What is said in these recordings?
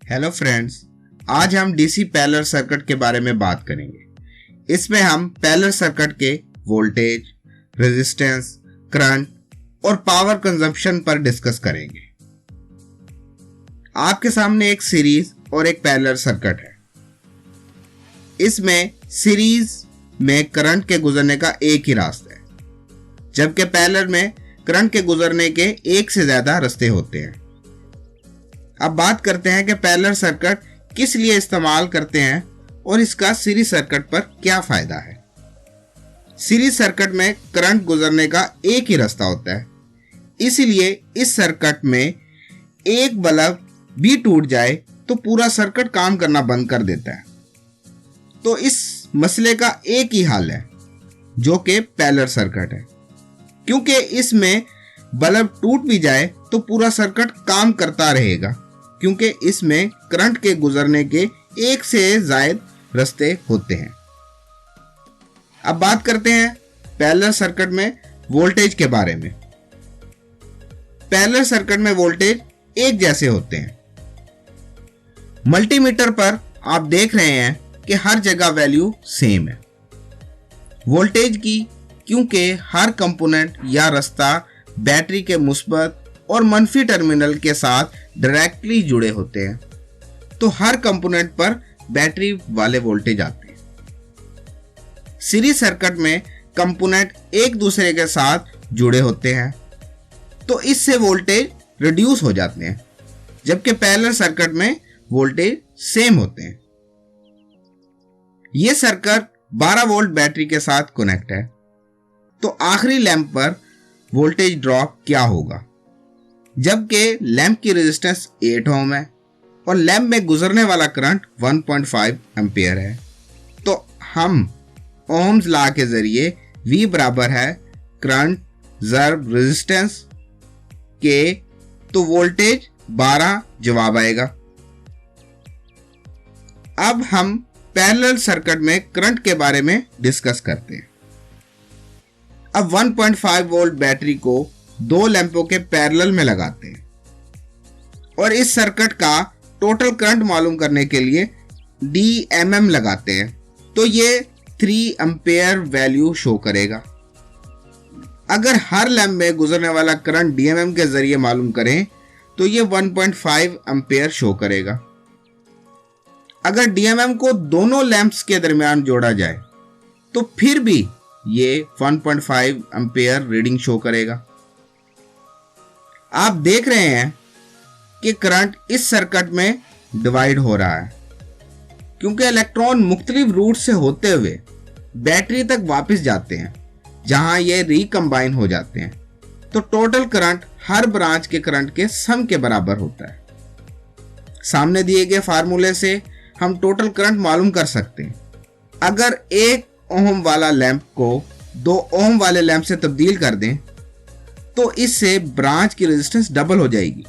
Hello friends, आज हम DC parallel circuit के बारे में बात करेंगे। इसमें हम पैरेलल सर्किट के वोल्टेज, रेजिस्टेंस, करंट और पावर कंजम्पशन पर डिस्कस करेंगे। आपके सामने एक सीरीज और एक पैरेलल सर्किट है। इसमें सीरीज में करंट के गुजरने का एक ही रास्ता है, जबकि पैरेलल में करंट के गुजरने के एक से ज्यादा रास्ते होते हैं। अब बात करते हैं कि पैरेलल सर्किट किस लिए इस्तेमाल करते हैं और इसका सीरीज सर्किट पर क्या फायदा है। सीरीज सर्किट में करंट गुजरने का एक ही रास्ता होता है, इसीलिए इस सर्किट में एक बल्ब भी टूट जाए तो पूरा सर्किट काम करना बंद कर देता है। तो इस मसले का एक ही हल है, जो कि पैरेलल सर्किट है। क्योंकि इसमें बल्ब टूट भी जाए तो पूरा सर्किट काम करता रहेगा, क्योंकि इसमें करंट के गुजरने के एक से ज्यादा रास्ते होते हैं। अब बात करते हैं पैरेलल सर्किट में वोल्टेज के बारे में। पैरेलल सर्किट में वोल्टेज एक जैसे होते हैं। मल्टीमीटर पर आप देख रहे हैं कि हर जगह वैल्यू सेम है वोल्टेज की, क्योंकि हर कंपोनेंट या रास्ता बैटरी के मुस्बत और मनफी टर्मिनल के साथ डायरेक्टली जुड़े होते हैं। तो हर कंपोनेंट पर बैटरी वाले वोल्टेज आते हैं। सीरीज सर्किट में कंपोनेंट एक दूसरे के साथ जुड़े होते हैं, तो इससे वोल्टेज रिड्यूस हो जाते हैं, जबकि पैरेलल सर्किट में वोल्टेज सेम होते हैं। यह सर्किट 12 वोल्ट बैटरी के साथ कनेक्ट है। तो आखिरी लैंप पर वोल्टेज ड्रॉप क्या होगा? जबकि लैंप की रेजिस्टेंस 8 ओम है और लैंप में गुजरने वाला करंट 1.5 एम्पियर है, तो हम ओम्स लॉ के जरिए V बराबर है करंट ज़र्ब रेजिस्टेंस के, तो वोल्टेज 12 जवाब आएगा। अब हम पैरेलल सर्किट में करंट के बारे में डिस्कस करते हैं। अब 1.5 वोल्ट बैटरी को दो लैंपों के पैरेलल में लगाते हैं और इस सर्किट का टोटल करंट मालूम करने के लिए DMM लगाते हैं, तो ये 3 एम्पेयर वैल्यू शो करेगा। अगर हर लैंप में गुजरने वाला करंट DMM के जरिए मालूम करें तो ये 1.5 एम्पेयर शो करेगा। अगर DMM को दोनों लैंप्स के दरमियान जोड़ा जाए तो फिर भी ये 1.5 एम्पेयर रीडिंग शो करेगा। आप देख रहे हैं कि करंट इस सर्किट में डिवाइड हो रहा है, क्योंकि इलेक्ट्रॉन मुख्तलिफ रूट से होते हुए बैटरी तक वापस जाते हैं, जहां ये रिकंबाइन हो जाते हैं। तो टोटल करंट हर ब्रांच के करंट के सम के बराबर होता है। सामने दिए गए फार्मूले से हम टोटल करंट मालूम कर सकते हैं। अगर 1 ओम वाला लैंप को 2 ओम वाले लैंप से तब्दील कर दें तो इससे ब्रांच की रेजिस्टेंस डबल हो जाएगी।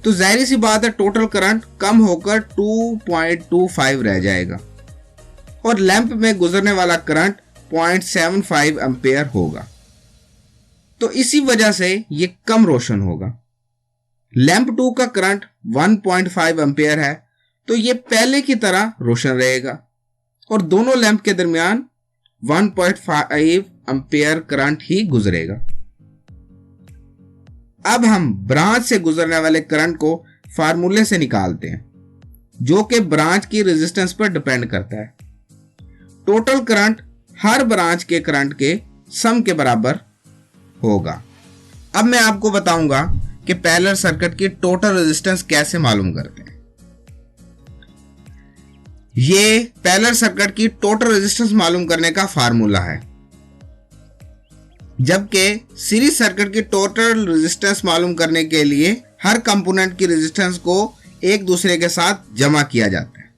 तो जाहिर सी बात है, टोटल करंट कम होकर 2.25 रह जाएगा और लैंप में गुजरने वाला करंट 0.75 एम्पेयर होगा। तो इसी वजह से ये कम रोशन होगा। लैंप 2 का करंट 1.5 एम्पेयर है, तो ये पहले की तरह रोशन रहेगा और दोनों लैंप के दरमियान 1.5 एम्पेयर करंट ही गुजरेगा। अब हम ब्रांच से गुजरने वाले करंट को फार्मूले से निकालते हैं, जो कि ब्रांच की रेजिस्टेंस पर डिपेंड करता है। टोटल करंट हर ब्रांच के करंट के सम के बराबर होगा। अब मैं आपको बताऊंगा कि पैरेलल सर्किट की टोटल रेजिस्टेंस कैसे मालूम करते हैं। ये पैरेलल सर्किट की टोटल रेजिस्टेंस मालूम करने का फार्मूला है, जबकि सीरीज सर्किट की टोटल रेजिस्टेंस मालूम करने के लिए हर कंपोनेंट की रेजिस्टेंस को एक दूसरे के साथ जमा किया जाता है,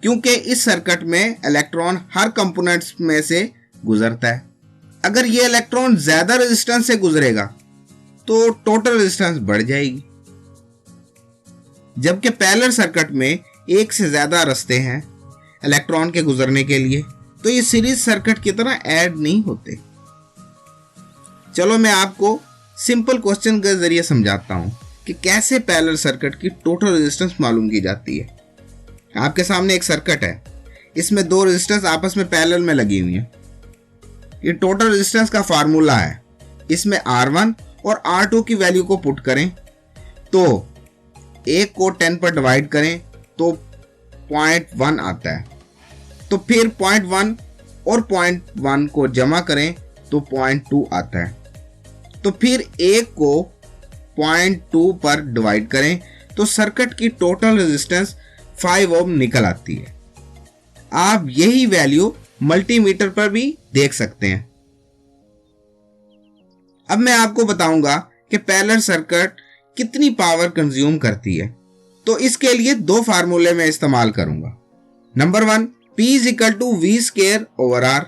क्योंकि इस सर्किट में इलेक्ट्रॉन हर कंपोनेंट्स में से गुजरता है। अगर ये इलेक्ट्रॉन ज्यादा रेजिस्टेंस से गुजरेगा तो टोटल रेजिस्टेंस बढ़ जाएगी, जबकि पैरेलल सर्किट में एक से ज्यादा रास्ते हैं इलेक्ट्रॉन के गुजरने के लिए, तो ये सीरीज सर्किट की तरह ऐड नहीं होते। चलो मैं आपको सिंपल क्वेश्चन के जरिए समझाता हूं कि कैसे पैरेलल सर्किट की टोटल रेजिस्टेंस मालूम की जाती है। आपके सामने एक सर्किट है, इसमें दो रेजिस्टेंस आपस में पैरेलल में लगी हुई हैं। ये टोटल रेजिस्टेंस का फार्मूला है। इसमें R1 और R2 की वैल्यू को पुट करें तो एक को 10 पर डिवाइड करें तो 0.1 आता है। तो फिर 0.1 और 0.1 को जमा करें तो 0.2 आता है। तो फिर एक को 0.2 पर डिवाइड करें तो सर्किट की टोटल रेजिस्टेंस 5 ओम निकल आती है। आप यही वैल्यू मल्टीमीटर पर भी देख सकते हैं। अब मैं आपको बताऊंगा कि पैरेलल सर्किट कितनी पावर कंज्यूम करती है। तो इसके लिए दो फार्मूले में इस्तेमाल करूंगा। Number 1 P is equal to V square over R,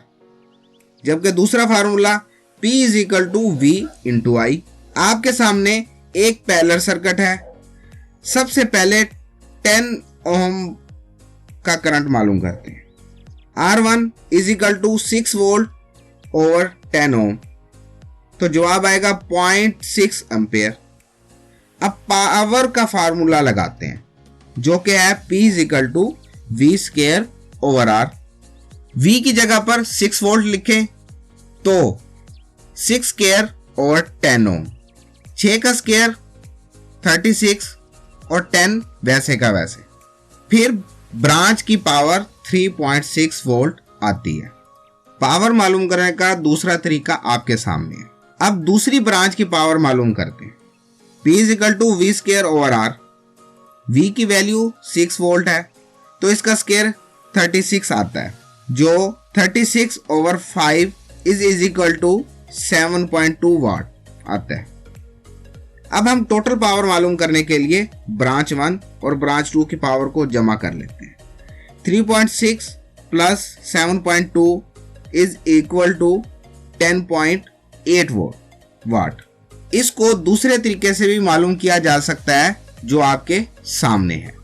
जबकि दूसरा formula P is equal to V into I. आपके सामने एक पैरेलल सर्किट है। सबसे पहले 10 ओम का करंट मालूम करते हैं। R1 is equal to 6 volt over 10 ohm, तो जवाब आएगा 0.6 एम्पेयर। अब पावर का फार्मूला लगाते हैं जो कि है P is equal to V square over R. V की जगह पर 6 वोल्ट लिखें तो 6 स्क्वायर ओवर 10 ओम, 6 का स्क्वायर 36 और 10 वैसे का वैसे। फिर ब्रांच की पावर 3.6 वोल्ट आती है। पावर मालूम करने का दूसरा तरीका आपके सामने है। अब दूसरी ब्रांच की पावर मालूम करते हैं। P is equal to V square over R. V की वैल्यू 6 वोल्ट है तो इसका स्क्वायर 36 आता है, जो 36 over 5 is equal to 7.2 watt आता है। अब हम टोटल पावर मालूम करने के लिए ब्रांच 1 और ब्रांच 2 की पावर को जमा कर लेते हैं। 3.6 प्लस 7.2 इज इक्वल टू 10.8 वाट। इसको दूसरे तरीके से भी मालूम किया जा सकता है जो आपके सामने है।